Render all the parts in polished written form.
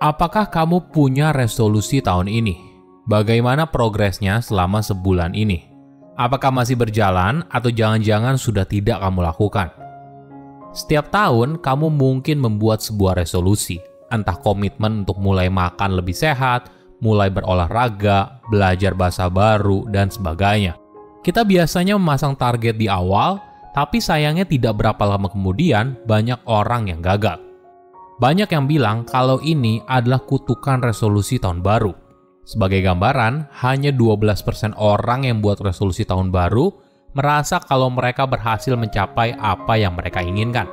Apakah kamu punya resolusi tahun ini? Bagaimana progresnya selama sebulan ini? Apakah masih berjalan atau jangan-jangan sudah tidak kamu lakukan? Setiap tahun, kamu mungkin membuat sebuah resolusi, entah komitmen untuk mulai makan lebih sehat, mulai berolahraga, belajar bahasa baru, dan sebagainya. Kita biasanya memasang target di awal, tapi sayangnya tidak berapa lama kemudian banyak orang yang gagal. Banyak yang bilang kalau ini adalah kutukan resolusi tahun baru. Sebagai gambaran, hanya 12% orang yang buat resolusi tahun baru merasa kalau mereka berhasil mencapai apa yang mereka inginkan.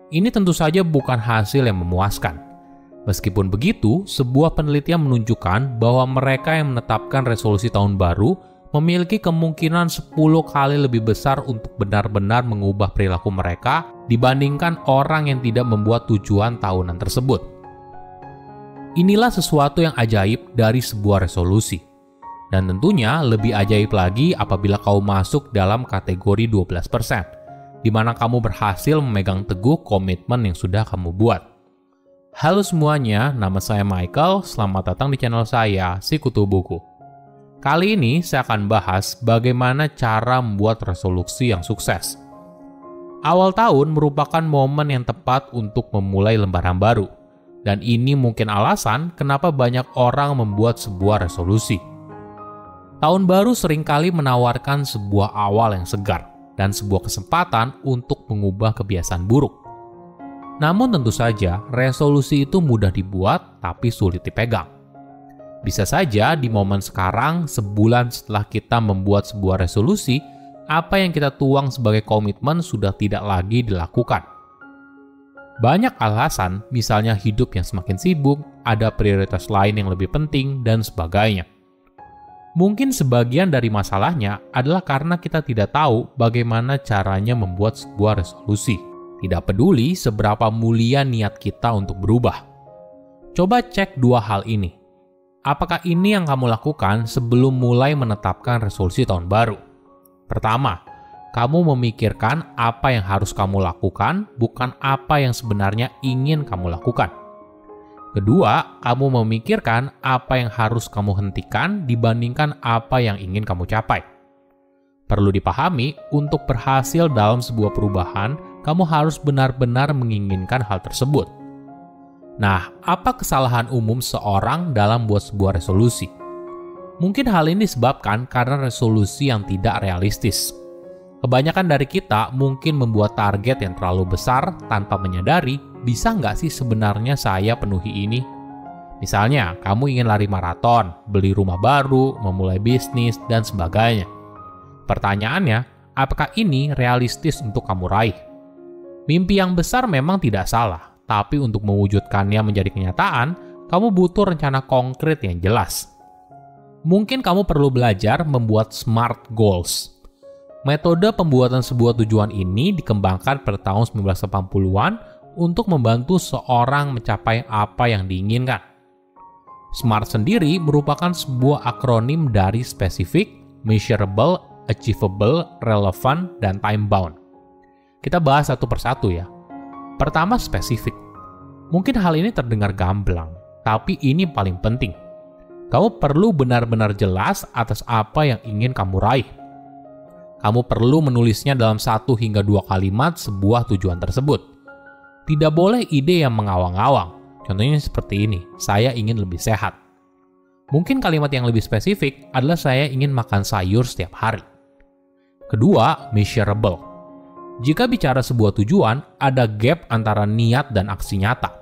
Ini tentu saja bukan hasil yang memuaskan. Meskipun begitu, sebuah penelitian menunjukkan bahwa mereka yang menetapkan resolusi tahun baru memiliki kemungkinan 10 kali lebih besar untuk benar-benar mengubah perilaku mereka dibandingkan orang yang tidak membuat tujuan tahunan tersebut. Inilah sesuatu yang ajaib dari sebuah resolusi. Dan tentunya lebih ajaib lagi apabila kau masuk dalam kategori 12%, di mana kamu berhasil memegang teguh komitmen yang sudah kamu buat. Halo semuanya, nama saya Michael, selamat datang di channel saya, Sikutu Buku. Kali ini saya akan bahas bagaimana cara membuat resolusi yang sukses. Awal tahun merupakan momen yang tepat untuk memulai lembaran baru, dan ini mungkin alasan kenapa banyak orang membuat sebuah resolusi. Tahun baru seringkali menawarkan sebuah awal yang segar dan sebuah kesempatan untuk mengubah kebiasaan buruk. Namun tentu saja, resolusi itu mudah dibuat tapi sulit dipegang. Bisa saja di momen sekarang, sebulan setelah kita membuat sebuah resolusi, apa yang kita tuang sebagai komitmen sudah tidak lagi dilakukan. Banyak alasan, misalnya hidup yang semakin sibuk, ada prioritas lain yang lebih penting, dan sebagainya. Mungkin sebagian dari masalahnya adalah karena kita tidak tahu bagaimana caranya membuat sebuah resolusi. Tidak peduli seberapa mulia niat kita untuk berubah. Coba cek dua hal ini. Apakah ini yang kamu lakukan sebelum mulai menetapkan resolusi tahun baru? Pertama, kamu memikirkan apa yang harus kamu lakukan, bukan apa yang sebenarnya ingin kamu lakukan. Kedua, kamu memikirkan apa yang harus kamu hentikan dibandingkan apa yang ingin kamu capai. Perlu dipahami, untuk berhasil dalam sebuah perubahan, kamu harus benar-benar menginginkan hal tersebut. Nah, apa kesalahan umum seorang dalam buat sebuah resolusi? Mungkin hal ini disebabkan karena resolusi yang tidak realistis. Kebanyakan dari kita mungkin membuat target yang terlalu besar tanpa menyadari, bisa nggak sih sebenarnya saya penuhi ini? Misalnya, kamu ingin lari maraton, beli rumah baru, memulai bisnis, dan sebagainya. Pertanyaannya, apakah ini realistis untuk kamu raih? Mimpi yang besar memang tidak salah. Tapi untuk mewujudkannya menjadi kenyataan, kamu butuh rencana konkret yang jelas. Mungkin kamu perlu belajar membuat SMART goals. Metode pembuatan sebuah tujuan ini dikembangkan pada tahun 1980-an untuk membantu seorang mencapai apa yang diinginkan. SMART sendiri merupakan sebuah akronim dari Specific, Measurable, Achievable, Relevant, dan Time Bound. Kita bahas satu persatu ya. Pertama, spesifik. Mungkin hal ini terdengar gamblang, tapi ini paling penting. Kamu perlu benar-benar jelas atas apa yang ingin kamu raih. Kamu perlu menulisnya dalam 1 hingga 2 kalimat sebuah tujuan tersebut. Tidak boleh ide yang mengawang-awang. Contohnya seperti ini, saya ingin lebih sehat. Mungkin kalimat yang lebih spesifik adalah saya ingin makan sayur setiap hari. Kedua, measurable. Jika bicara sebuah tujuan, ada gap antara niat dan aksi nyata.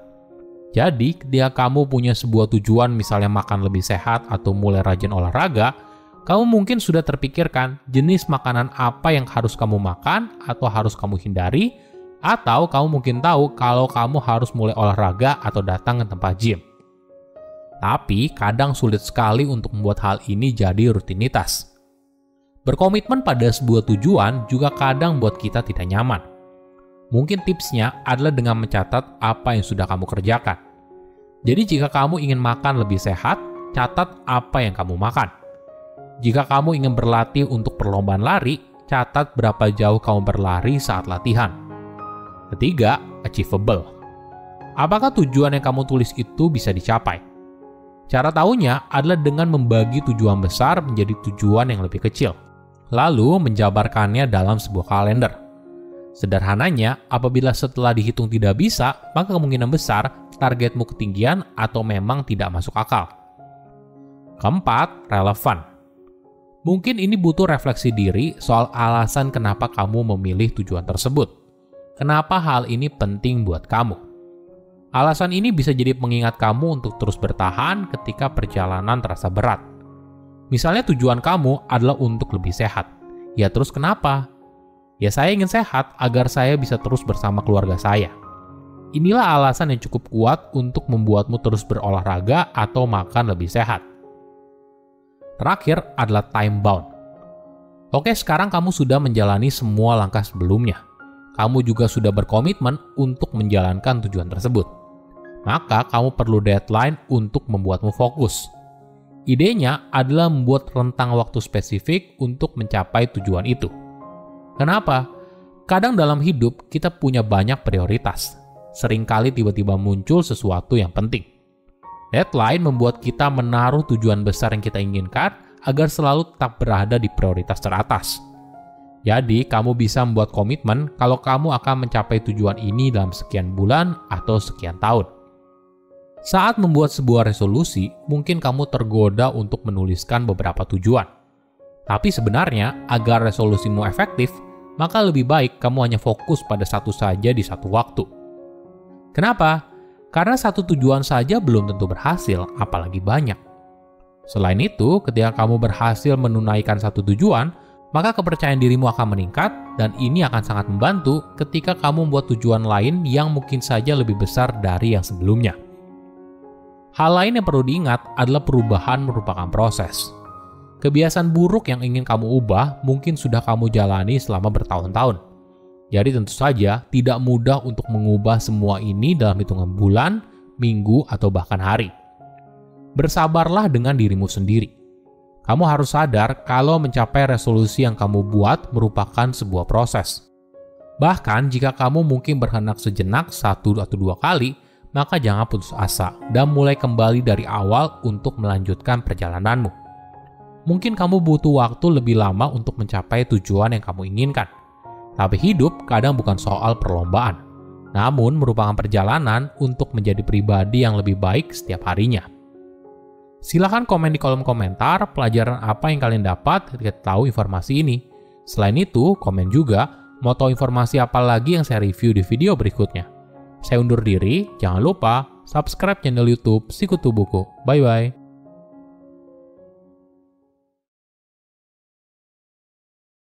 Jadi, ketika kamu punya sebuah tujuan misalnya makan lebih sehat atau mulai rajin olahraga, kamu mungkin sudah terpikirkan jenis makanan apa yang harus kamu makan atau harus kamu hindari, atau kamu mungkin tahu kalau kamu harus mulai olahraga atau datang ke tempat gym. Tapi, kadang sulit sekali untuk membuat hal ini jadi rutinitas. Berkomitmen pada sebuah tujuan juga kadang buat kita tidak nyaman. Mungkin tipsnya adalah dengan mencatat apa yang sudah kamu kerjakan. Jadi jika kamu ingin makan lebih sehat, catat apa yang kamu makan. Jika kamu ingin berlatih untuk perlombaan lari, catat berapa jauh kamu berlari saat latihan. Ketiga, achievable. Apakah tujuan yang kamu tulis itu bisa dicapai? Cara tahunya adalah dengan membagi tujuan besar menjadi tujuan yang lebih kecil, lalu menjabarkannya dalam sebuah kalender. Sederhananya, apabila setelah dihitung tidak bisa, maka kemungkinan besar targetmu ketinggian atau memang tidak masuk akal. Keempat, relevan. Mungkin ini butuh refleksi diri soal alasan kenapa kamu memilih tujuan tersebut. Kenapa hal ini penting buat kamu? Alasan ini bisa jadi pengingat kamu untuk terus bertahan ketika perjalanan terasa berat. Misalnya tujuan kamu adalah untuk lebih sehat. Ya terus kenapa? Ya saya ingin sehat agar saya bisa terus bersama keluarga saya. Inilah alasan yang cukup kuat untuk membuatmu terus berolahraga atau makan lebih sehat. Terakhir adalah time bound. Oke, sekarang kamu sudah menjalani semua langkah sebelumnya. Kamu juga sudah berkomitmen untuk menjalankan tujuan tersebut. Maka kamu perlu deadline untuk membuatmu fokus. Idenya adalah membuat rentang waktu spesifik untuk mencapai tujuan itu. Kenapa? Kadang dalam hidup kita punya banyak prioritas. Seringkali tiba-tiba muncul sesuatu yang penting. Deadline membuat kita menaruh tujuan besar yang kita inginkan agar selalu tetap berada di prioritas teratas. Jadi, kamu bisa membuat komitmen kalau kamu akan mencapai tujuan ini dalam sekian bulan atau sekian tahun. Saat membuat sebuah resolusi, mungkin kamu tergoda untuk menuliskan beberapa tujuan. Tapi sebenarnya, agar resolusimu efektif, maka lebih baik kamu hanya fokus pada satu saja di satu waktu. Kenapa? Karena satu tujuan saja belum tentu berhasil, apalagi banyak. Selain itu, ketika kamu berhasil menunaikan satu tujuan, maka kepercayaan dirimu akan meningkat dan ini akan sangat membantu ketika kamu membuat tujuan lain yang mungkin saja lebih besar dari yang sebelumnya. Hal lain yang perlu diingat adalah perubahan merupakan proses. Kebiasaan buruk yang ingin kamu ubah mungkin sudah kamu jalani selama bertahun-tahun. Jadi tentu saja tidak mudah untuk mengubah semua ini dalam hitungan bulan, minggu, atau bahkan hari. Bersabarlah dengan dirimu sendiri. Kamu harus sadar kalau mencapai resolusi yang kamu buat merupakan sebuah proses. Bahkan jika kamu mungkin berhendak sejenak 1 atau 2 kali, maka jangan putus asa dan mulai kembali dari awal untuk melanjutkan perjalananmu. Mungkin kamu butuh waktu lebih lama untuk mencapai tujuan yang kamu inginkan. Tapi hidup kadang bukan soal perlombaan, namun merupakan perjalanan untuk menjadi pribadi yang lebih baik setiap harinya. Silahkan komen di kolom komentar pelajaran apa yang kalian dapat ketika tahu informasi ini. Selain itu, komen juga mau tahu informasi apa lagi yang saya review di video berikutnya. Saya undur diri, jangan lupa subscribe channel YouTube Sikutu Buku. Bye-bye.